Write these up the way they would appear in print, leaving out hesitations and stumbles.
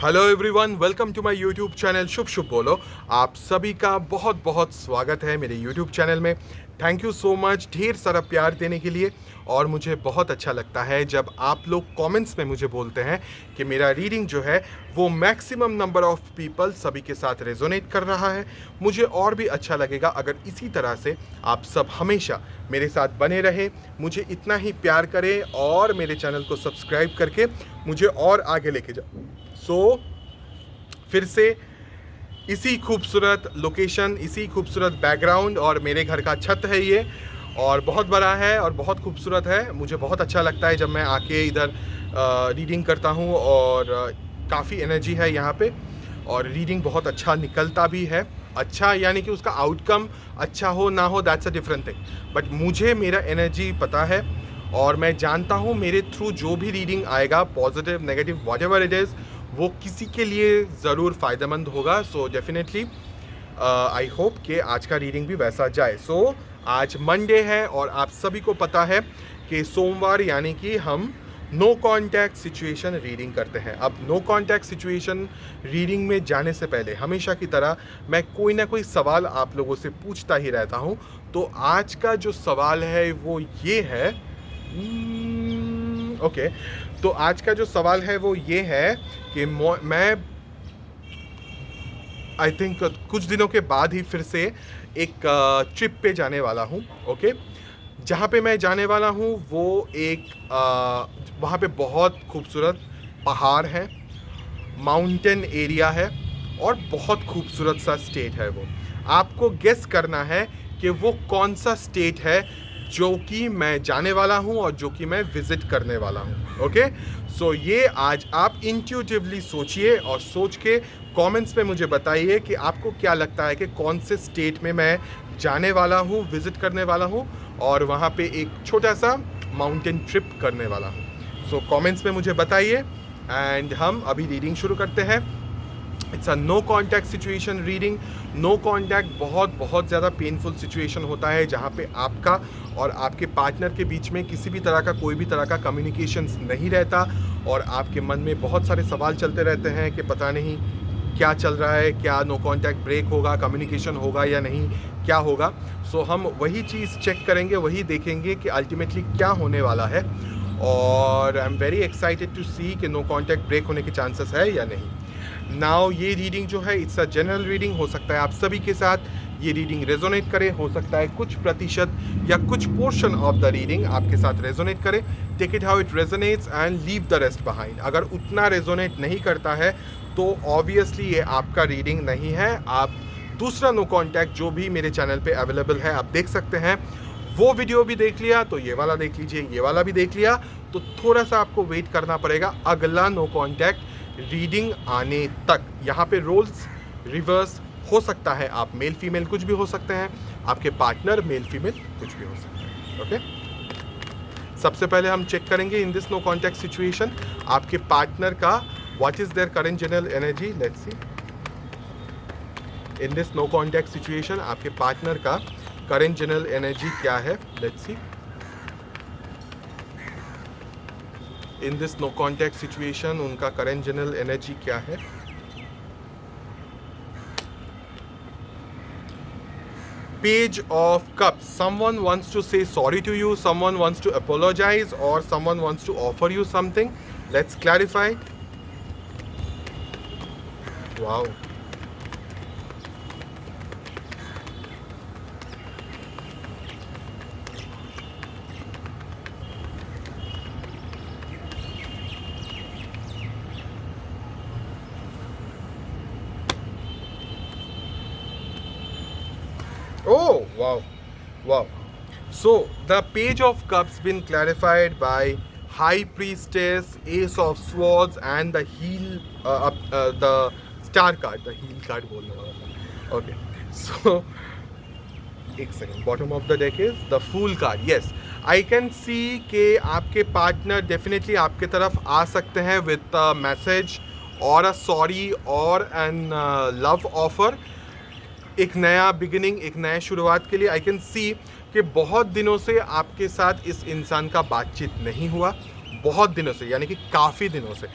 Hello everyone, welcome to my YouTube channel शुभ शुभ बोलो। आप सभी का बहुत बहुत स्वागत है मेरे यूट्यूब चैनल में। थैंक यू सो मच ढेर सारा प्यार देने के लिए। और मुझे बहुत अच्छा लगता है जब आप लोग कमेंट्स में मुझे बोलते हैं कि मेरा रीडिंग जो है वो मैक्सिमम नंबर ऑफ पीपल सभी के साथ रेजोनेट कर रहा है। मुझे और भी अच्छा लगेगा अगर इसी तरह से आप सब हमेशा मेरे साथ बने रहें, मुझे इतना ही प्यार करें और मेरे चैनल को सब्सक्राइब करके मुझे और आगे लेके जाओ। फिर से इसी खूबसूरत लोकेशन, इसी खूबसूरत बैकग्राउंड और मेरे घर का छत है ये, और बहुत बड़ा है और बहुत खूबसूरत है। मुझे बहुत अच्छा लगता है जब मैं आके इधर रीडिंग करता हूँ और काफ़ी एनर्जी है यहाँ पे और रीडिंग बहुत अच्छा निकलता भी है। अच्छा यानी कि उसका आउटकम अच्छा हो ना हो, that's a different thing, but मुझे मेरा एनर्जी पता है और मैं जानता हूँ मेरे थ्रू जो भी रीडिंग आएगा, positive negative what ever it is, वो किसी के लिए ज़रूर फ़ायदेमंद होगा। सो डेफिनेटली आई होप कि आज का रीडिंग भी वैसा जाए। आज मंडे है और आप सभी को पता है कि सोमवार यानी कि हम नो कॉन्टैक्ट सिचुएशन रीडिंग करते हैं। अब नो कॉन्टैक्ट सिचुएशन रीडिंग में जाने से पहले हमेशा की तरह मैं कोई ना कोई सवाल आप लोगों से पूछता ही रहता हूँ। तो आज का जो सवाल है वो ये है, ओके, तो आज का जो सवाल है वो ये है कि मैं आई थिंक कुछ दिनों के बाद ही फिर से एक ट्रिप पे जाने वाला हूँ। ओके, जहाँ पे मैं जाने वाला हूँ वो एक वहाँ पे बहुत खूबसूरत पहाड़ है, माउंटेन एरिया है और बहुत खूबसूरत सा स्टेट है वो। आपको गेस करना है कि वो कौन सा स्टेट है जो कि मैं जाने वाला हूँ और जो कि मैं विज़िट करने वाला हूँ। ओके, सो ये आज आप इंट्यूटिवली सोचिए और सोच के कमेंट्स में मुझे बताइए कि आपको क्या लगता है कि कौन से स्टेट में मैं जाने वाला हूँ, विज़िट करने वाला हूँ और वहाँ पे एक छोटा सा माउंटेन ट्रिप करने वाला हूँ। सो कमेंट्स में मुझे बताइए एंड हम अभी रीडिंग शुरू करते हैं। It's a no contact situation reading. No contact बहुत ज़्यादा पेनफुल सिचुएशन होता है जहाँ पे आपका और आपके पार्टनर के बीच में किसी भी तरह का कोई भी तरह का कम्युनिकेशन नहीं रहता और आपके मन में बहुत सारे सवाल चलते रहते हैं कि पता नहीं क्या चल रहा है, क्या नो कॉन्टैक्ट ब्रेक होगा, कम्युनिकेशन होगा या नहीं, क्या होगा। सो हम वही चीज़ चेक करेंगे, वही देखेंगे कि अल्टीमेटली क्या होने वाला है और I am very excited to see कि नो कॉन्टैक्ट ब्रेक होने के चांसेस है या नहीं। नाउ ये रीडिंग जो है इट्स अ जनरल रीडिंग, हो सकता है आप सभी के साथ ये रीडिंग रेजोनेट करे, हो सकता है कुछ प्रतिशत या कुछ पोर्शन ऑफ द रीडिंग आपके साथ रेजोनेट करे। Take it how it resonates and leave the rest behind. अगर उतना रेजोनेट नहीं करता है तो ऑब्वियसली ये आपका रीडिंग नहीं है। आप दूसरा नो कॉन्टैक्ट जो भी मेरे चैनल पे अवेलेबल है आप देख सकते हैं। वो वीडियो भी देख लिया तो ये वाला देख लीजिए, ये वाला भी देख लिया तो थोड़ा सा आपको वेट करना पड़ेगा अगला नो कॉन्टैक्ट रीडिंग आने तक। यहाँ पे रोल्स रिवर्स हो सकता है, आप मेल फीमेल कुछ भी हो सकते हैं, आपके पार्टनर मेल फीमेल कुछ भी हो सकते हैं। ओके, सबसे पहले हम चेक करेंगे in this no contact situation आपके पार्टनर का what is their current general energy. Let's see in this no contact situation आपके पार्टनर का करंट जनरल एनर्जी क्या है। Let's see in this no contact situation उनका current general energy क्या है। Page of Cups. Someone wants to say sorry to you, someone wants to apologize, or someone wants to offer you something. Let's clarify. Wow. Oh, wow, wow. So the Page of Cups been clarified by High Priestess, Ace of Swords, and the the Star card, the Heel card बोलने वाला था. Okay, so एक second, bottom of the deck is the fool card. Yes, I can see कि आपके partner definitely आपके तरफ आ सकते हैं विद मैसेज और अ सॉरी और एन लव ऑफर। एक नया बिगिनिंग, एक नया शुरुआत के लिए आई कैन सी कि बहुत दिनों से आपके साथ इस इंसान का बातचीत नहीं हुआ, बहुत दिनों से यानी कि काफ़ी दिनों से।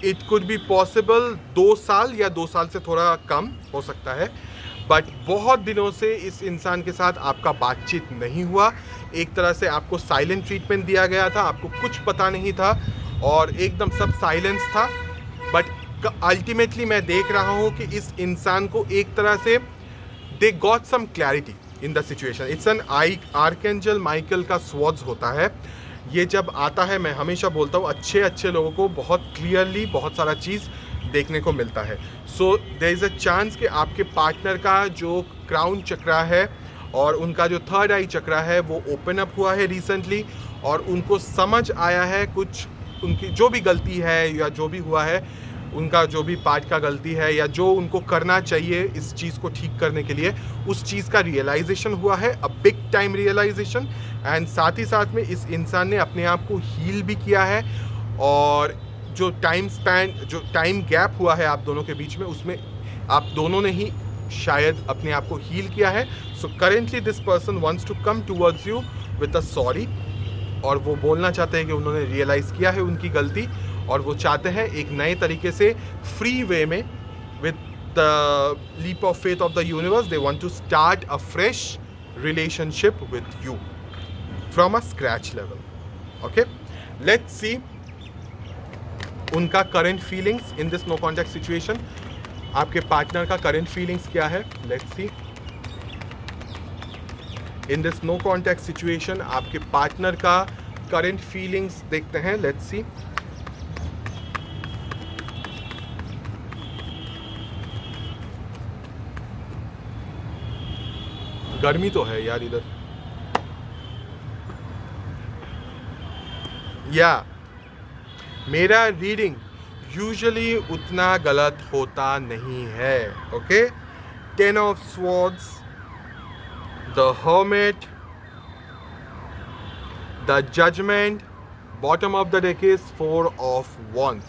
इट कुड बी पॉसिबल 2 साल या 2 साल से थोड़ा कम हो सकता है, बट बहुत दिनों से इस इंसान के साथ आपका बातचीत नहीं हुआ। एक तरह से आपको साइलेंट ट्रीटमेंट दिया गया था, आपको कुछ पता नहीं था और एकदम सब साइलेंस था। बट अल्टीमेटली मैं देख रहा हूँ कि इस इंसान को एक तरह से they got some clarity in the situation. It's an archangel Michael का स्वॉर्ड्स होता है। ये जब आता है, मैं हमेशा बोलता हूँ, अच्छे अच्छे लोगों को बहुत क्लियरली बहुत सारा चीज़ देखने को मिलता है। So there is a chance कि आपके पार्टनर का जो क्राउन चक्रा है और उनका जो थर्ड आई चक्रा है वो ओपन अप हुआ है रिसेंटली, और उनको समझ आया है कुछ उनकी जो भी गलती है या जो भी हुआ है, उनका जो भी पार्ट का गलती है या जो उनको करना चाहिए इस चीज़ को ठीक करने के लिए, उस चीज़ का रियलाइजेशन हुआ है, a big time realization. And साथ ही साथ में इस इंसान ने अपने आप को हील भी किया है, और जो टाइम स्पैन, जो टाइम गैप हुआ है आप दोनों के बीच में, उसमें आप दोनों ने ही शायद अपने आप को हील किया है। So currently this person wants to come towards you with a sorry, और वो बोलना चाहते हैं कि उन्होंने रियलाइज़ किया है उनकी गलती, और वो चाहते हैं एक नए तरीके से फ्री वे में, with the leap of faith of the universe, they want to start a fresh relationship with you from a scratch level. Okay, let's see उनका current feelings in this no contact situation. आपके partner का current feelings क्या है, let's see. In this no contact situation आपके partner का current feelings देखते हैं, let's सी। गर्मी तो है यार इधर, या मेरा रीडिंग यूजुअली उतना गलत होता नहीं है। Okay, 10 of swords, the hermit, the judgement, bottom of the deck is 4 of wands.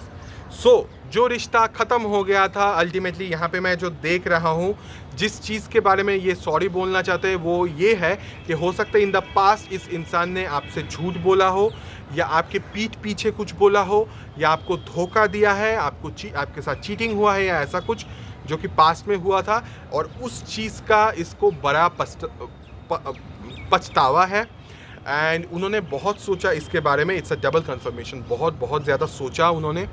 So जो रिश्ता ख़त्म हो गया था, अल्टीमेटली यहाँ पे मैं जो देख रहा हूँ, जिस चीज़ के बारे में ये सॉरी बोलना चाहते हैं वो ये है कि हो सकता है इन द पास्ट इस इंसान ने आपसे झूठ बोला हो, या आपके पीठ पीछे कुछ बोला हो, या आपको धोखा दिया है, आपके साथ चीटिंग हुआ है, या ऐसा कुछ जो कि पास्ट में हुआ था, और उस चीज़ का इसको बड़ा पछतावा है। एंड उन्होंने बहुत सोचा इसके बारे में, इट्स अ डबल कंफर्मेशन, बहुत बहुत ज़्यादा सोचा उन्होंने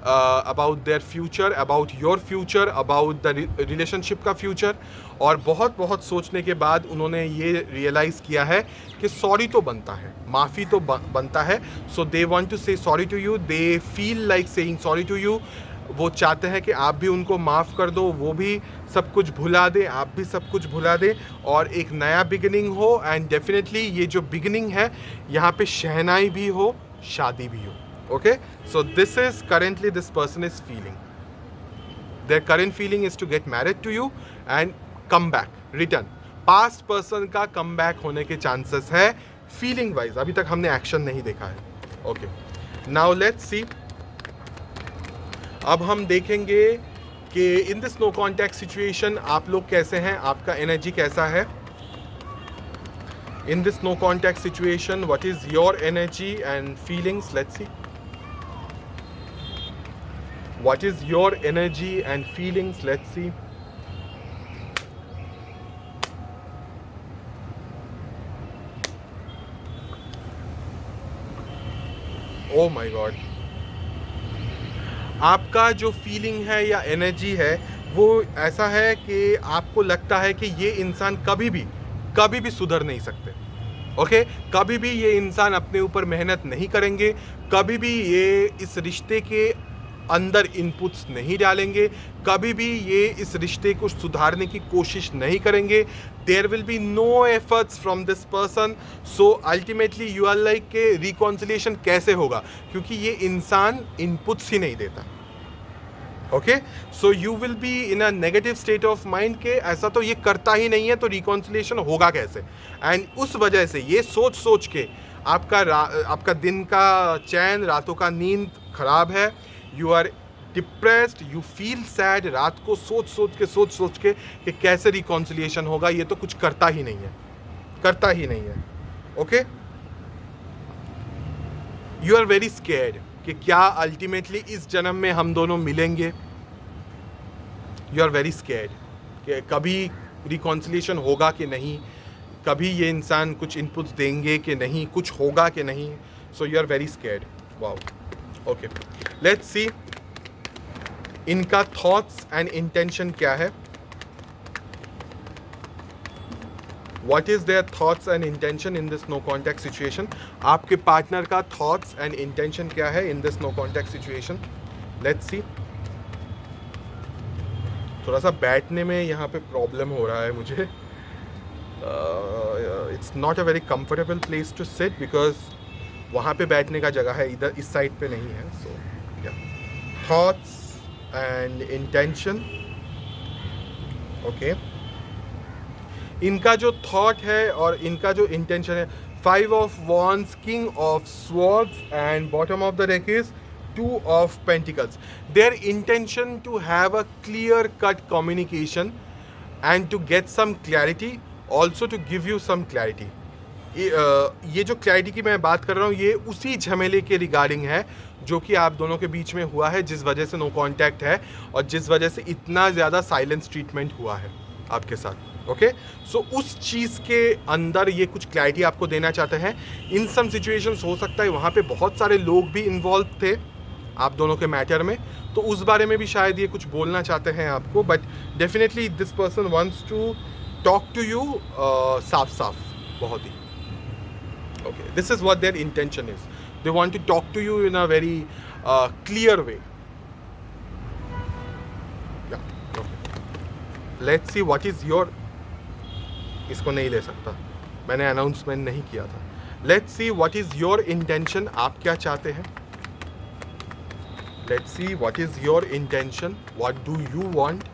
about their future, about your future, about the relationship का फ्यूचर, और बहुत बहुत सोचने के बाद उन्होंने ये रियलाइज़ किया है कि सॉरी तो बनता है, माफ़ी तो बनता है। So they want to say sorry to you, they feel like saying sorry to you. वो चाहते हैं कि आप भी उनको माफ़ कर दो, वो भी सब कुछ भुला दे, आप भी सब कुछ भुला दे, और एक नया बिगिनिंग हो। एंड डेफिनेटली ये जो बिगिनिंग है यहाँ पे शहनाई भी हो, शादी भी हो। Okay, so this is currently this person is feeling. Their current feeling is to get married to you and come back, return. Past person का come back होने के chances है feeling wise. अभी तक हमने action नहीं देखा है. Okay, now let's see. अब हम देखेंगे कि in this no contact situation आप लोग कैसे हैं, आपका energy कैसा है. In this no contact situation, what is your energy and feelings? Let's see. What is your energy and feelings? Let's see. Oh my God. आपका जो फीलिंग है या एनर्जी है वो ऐसा है कि आपको लगता है कि ये इंसान कभी भी सुधर नहीं सकते। ओके, कभी भी ये इंसान अपने ऊपर मेहनत नहीं करेंगे, कभी भी ये इस रिश्ते के अंदर इनपुट्स नहीं डालेंगे, कभी भी ये इस रिश्ते को सुधारने की कोशिश नहीं करेंगे। There will be no efforts from this person. So ultimately you are like के रिकॉन्सिलिएशन कैसे होगा, क्योंकि ये इंसान इनपुट्स ही नहीं देता। Okay, so you will be in a negative state of mind के ऐसा तो ये करता ही नहीं है, तो रिकॉन्सिलिएशन होगा कैसे। एंड उस वजह से ये सोच के आपका दिन का चैन, रातों का नींद खराब है। You are depressed, you feel sad, रात को सोच के कि कैसे रिकॉन्सिलिएशन होगा, ये तो कुछ करता ही नहीं है। Okay, you are very scared कि क्या अल्टीमेटली इस जन्म में हम दोनों मिलेंगे. यू आर वेरी स्केर्ड कि कभी रिकॉन्सिलिएशन होगा कि नहीं, कभी ये इंसान कुछ इनपुट्स देंगे कि नहीं, कुछ होगा कि नहीं. So you are very scared. Wow. Okay, let's see इनका थॉट्स एंड इंटेंशन क्या है. What is their thoughts and intention in this no contact situation? आपके पार्टनर का thoughts and intention क्या है in this no contact situation? Let's see. थोड़ा सा बैठने में यहाँ पे प्रॉब्लम हो रहा है मुझे. It's not a very comfortable place to sit because वहाँ पे बैठने का जगह है, इधर इस साइड पे नहीं है. So yeah, thoughts and intention. Okay. इनका जो थॉट है और इनका जो इंटेंशन है, 5 of wands, king of swords and bottom of the deck is 2 of pentacles. Their intention to have a clear cut communication and to get some clarity, also to give you some clarity. ये जो clarity की मैं बात कर रहा हूँ ये उसी झमेले के रिगार्डिंग है जो कि आप दोनों के बीच में हुआ है, जिस वजह से नो कॉन्टैक्ट है और जिस वजह से इतना ज़्यादा साइलेंस ट्रीटमेंट हुआ है आपके साथ. ओके, सो उस चीज़ के अंदर ये कुछ क्लैरिटी आपको देना चाहते हैं. इन सम सिचुएशंस हो सकता है वहाँ पे बहुत सारे लोग भी इन्वॉल्व थे आप दोनों के मैटर में, तो उस बारे में भी शायद ये कुछ बोलना चाहते हैं आपको. But definitely this person wants to talk to you साफ साफ, बहुत ही. Okay, this is what their intention is. They want to talk to you in a very clear way. Let's see what is your. इसको नहीं ले सकता, मैंने announcement नहीं किया था. Let's see what is your intention. आप क्या चाहते हैं. Let's see what is your intention. What do you want.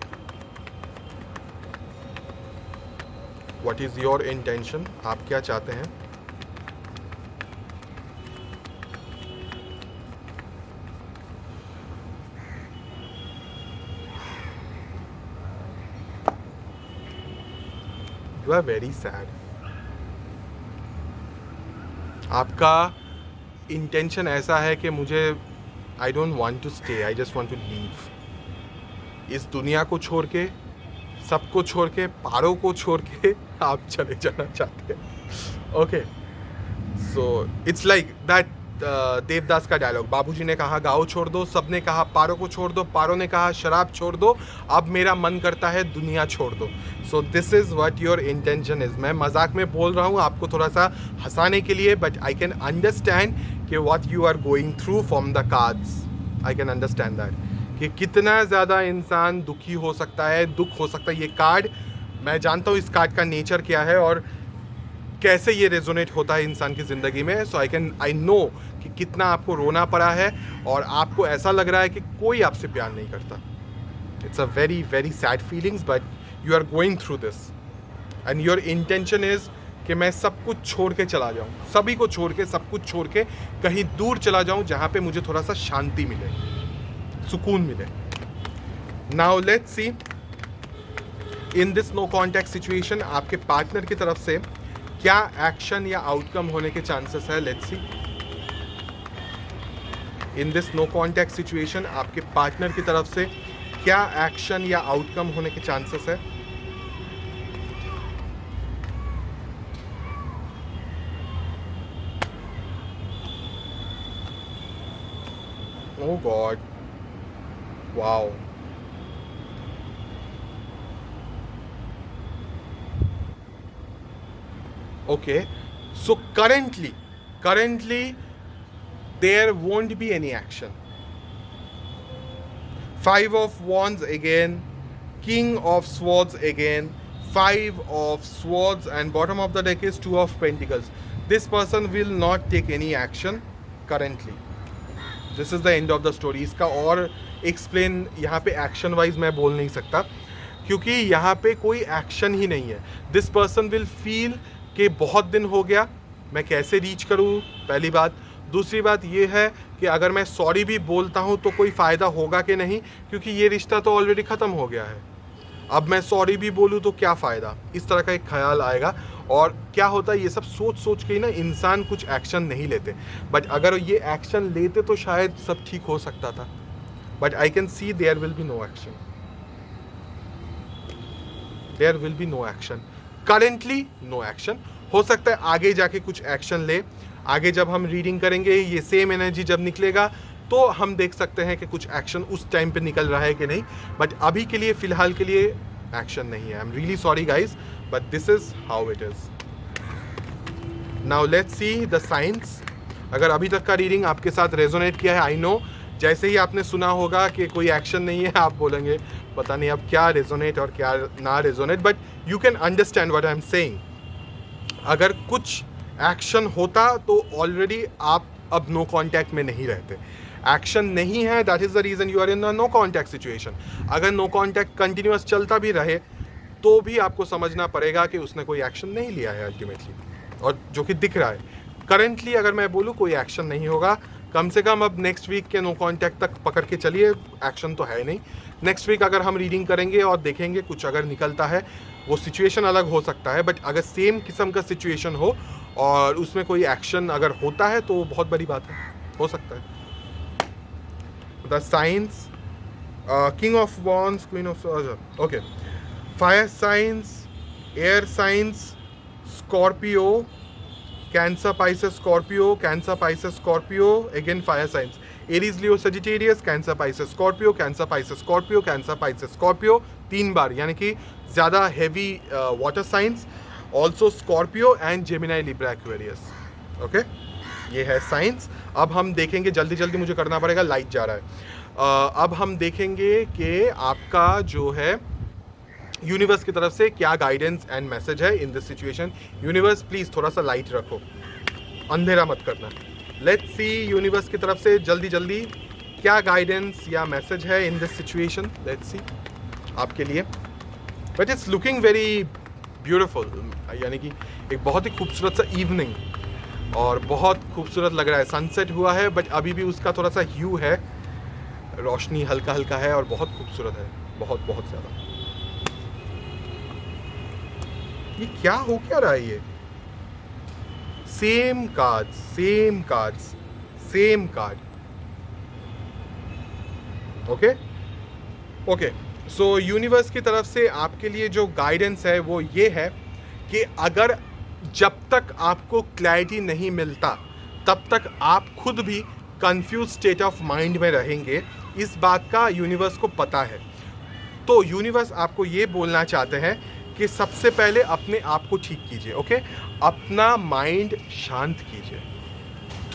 What is your intention. आप क्या चाहते हैं. You are very sad. आपका इंटेंशन ऐसा है कि मुझे I don't want to stay, I just want to leave. इस दुनिया को छोड़ के, सबको छोड़ के, पारों को छोड़ के आप चले जाना चाहते हैं. Okay, so it's like that Devdas का डायलॉग. बाबूजी ने कहा गाँव छोड़ दो, सबने कहा पारों को छोड़ दो, पारों ने कहा शराब छोड़ दो, अब मेरा मन करता है दुनिया छोड़ दो. So this is what your intention is. मैं मजाक में बोल रहा हूँ आपको थोड़ा सा हंसाने के लिए, बट आई कैन अंडरस्टैंड कि what you are going through from the cards. I can understand that कि कितना ज़्यादा इंसान दुखी हो सकता है, दुख हो सकता है. ये कार्ड, मैं जानता हूँ इस कार्ड का नेचर क्या है और कैसे ये रेजोनेट होता है इंसान की ज़िंदगी में. सो आई नो कि कितना आपको रोना पड़ा है और आपको ऐसा लग रहा है कि कोई आपसे प्यार नहीं करता. It's a very very sad feelings, but you are going through this and your intention is कि मैं सब कुछ छोड़ के चला जाऊँ, सभी को छोड़ के, सब कुछ छोड़ के कहीं दूर चला जाऊँ जहाँ पे मुझे थोड़ा सा शांति मिले, सुकून मिले. Now let's see in this no contact situation आपके पार्टनर की तरफ से क्या एक्शन या आउटकम होने के चांसेस है. Let's see in this no contact situation आपके पार्टनर की तरफ से क्या एक्शन या आउटकम होने के चांसेस है. Oh God, wow. Okay, so currently there won't be any action. 5 of wands again, king of swords again, 5 of swords, and bottom of the deck is 2 of pentacles. This person will not take any action currently. This is the end of the story. इसका और explain यहाँ पे action wise मैं बोल नहीं सकता क्योंकि यहाँ पे कोई एक्शन ही नहीं है. दिस पर्सन विल फील कि बहुत दिन हो गया, मैं कैसे रीच करूँ, पहली बात. दूसरी बात ये है कि अगर मैं सॉरी भी बोलता हूँ तो कोई फ़ायदा होगा कि नहीं, क्योंकि ये रिश्ता तो ऑलरेडी ख़त्म हो गया है. अब मैं सॉरी भी बोलूँ तो क्या फ़ायदा, इस तरह का एक ख्याल आएगा। और क्या होता है, ये सब सोच सोच के ही ना इंसान कुछ एक्शन नहीं लेते, बट अगर ये एक्शन लेते तो शायद सब ठीक हो सकता था। But I can see there will be no action, there will be no action, currently no action. हो सकता है आगे जाके कुछ एक्शन ले, आगे जब हम रीडिंग करेंगे ये सेम एनर्जी जब निकलेगा तो हम देख सकते हैं कि कुछ एक्शन उस टाइम पे निकल रहा है कि नहीं, बट अभी के लिए फ़िलहाल के लिए एक्शन नहीं है। I am really sorry guys, but this is how it is. Now let's see the science. अगर अभी तक का रीडिंग आपके साथ रेजोनेट किया है, आई नो जैसे ही आपने सुना होगा कि कोई एक्शन नहीं है, आप बोलेंगे पता नहीं अब क्या रेजोनेट और क्या ना resonate, but you can understand what I am saying. अगर कुछ एक्शन होता तो ऑलरेडी आप अब नो कांटेक्ट में नहीं रहते। एक्शन नहीं है, that is the reason you are in no contact situation. अगर नो कांटेक्ट कंटिन्यूस चलता भी रहे तो भी आपको समझना पड़ेगा कि उसने कोई एक्शन नहीं लिया है अल्टीमेटली, और जो कि दिख रहा है। करंटली अगर मैं बोलूँ कोई एक्शन नहीं होगा, कम से कम अब नेक्स्ट वीक के नो कांटेक्ट तक पकड़ के चलिए, एक्शन तो है नहीं। नेक्स्ट वीक अगर हम रीडिंग करेंगे और देखेंगे कुछ अगर निकलता है, वो सिचुएशन अलग हो सकता है, बट अगर सेम किस्म का सिचुएशन हो और उसमें कोई एक्शन अगर होता है तो बहुत बड़ी बात है, हो सकता है। The science, king of wands, queen of, okay, fire science, air science, Scorpio, cancer, Pisces, Scorpio, cancer, Pisces, Scorpio, again fire science, Aries, Leo, Sagittarius, cancer, Pisces, Scorpio, cancer, Pisces, Scorpio, cancer, Pisces, Scorpio, 3 बार, यानी कि ज़्यादा heavy water science, also Scorpio and Gemini, Libra, Aquarius. Okay, ये है science. अब हम देखेंगे, जल्दी जल्दी मुझे करना पड़ेगा, लाइट जा रहा है। अब हम देखेंगे कि आपका जो है यूनिवर्स की तरफ से क्या गाइडेंस एंड मैसेज है in this situation. Universe please थोड़ा सा लाइट रखो, अंधेरा मत करना। लेट्स सी यूनिवर्स की तरफ से जल्दी जल्दी क्या गाइडेंस या मैसेज है in this situation. Let's see आपके लिए, but it's looking very beautiful, यानी कि एक बहुत ही खूबसूरत सा इवनिंग और बहुत खूबसूरत लग रहा है। सनसेट हुआ है बट अभी भी उसका थोड़ा सा ह्यू है, रोशनी हल्का हल्का है और बहुत खूबसूरत है, बहुत बहुत ज़्यादा। ये क्या हो क्या रहा है? ये same cards, same cards, same card. Okay okay, सो यूनिवर्स की तरफ से आपके लिए जो गाइडेंस है वो ये है कि अगर जब तक आपको क्लैरिटी नहीं मिलता तब तक आप खुद भी कंफ्यूज स्टेट ऑफ माइंड में रहेंगे, इस बात का यूनिवर्स को पता है। तो यूनिवर्स आपको ये बोलना चाहते हैं कि सबसे पहले अपने आप को ठीक कीजिए। ओके, अपना माइंड शांत कीजिए,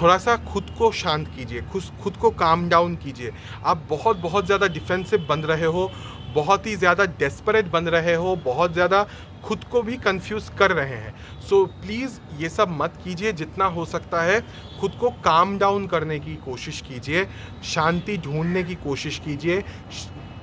थोड़ा सा खुद को शांत कीजिए, खुद को काम डाउन कीजिए। आप बहुत बहुत ज़्यादा डिफेंसिव बन रहे हो, बहुत ही ज़्यादा डेस्परेट बन रहे हो, बहुत ज़्यादा खुद को भी कंफ्यूज कर रहे हैं। सो प्लीज़ ये सब मत कीजिए, जितना हो सकता है खुद को काम डाउन करने की कोशिश कीजिए, शांति ढूंढने की कोशिश कीजिए।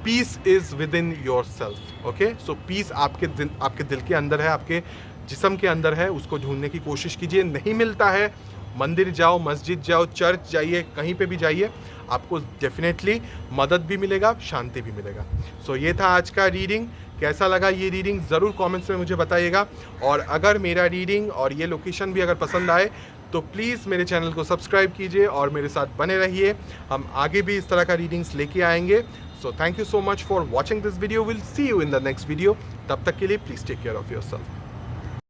Peace is within yourself. Okay, so peace आपके दिल के अंदर है, आपके जिस्म के अंदर है, उसको ढूंढने की कोशिश कीजिए। नहीं मिलता है, मंदिर जाओ, मस्जिद जाओ, चर्च जाइए, कहीं पे भी जाइए, आपको डेफिनेटली मदद भी मिलेगा, शांति भी मिलेगा। सो ये था आज का रीडिंग। कैसा लगा ये रीडिंग ज़रूर कमेंट्स में मुझे बताइएगा, और अगर मेरा रीडिंग और ये लोकेशन भी अगर पसंद आए तो प्लीज़ मेरे चैनल को सब्सक्राइब कीजिए और मेरे साथ बने रहिए। हम आगे भी इस तरह का रीडिंग्स लेके आएंगे। So thank you so much for watching this video. Will see you in the next video. तब तक के लिए please take care of yourself.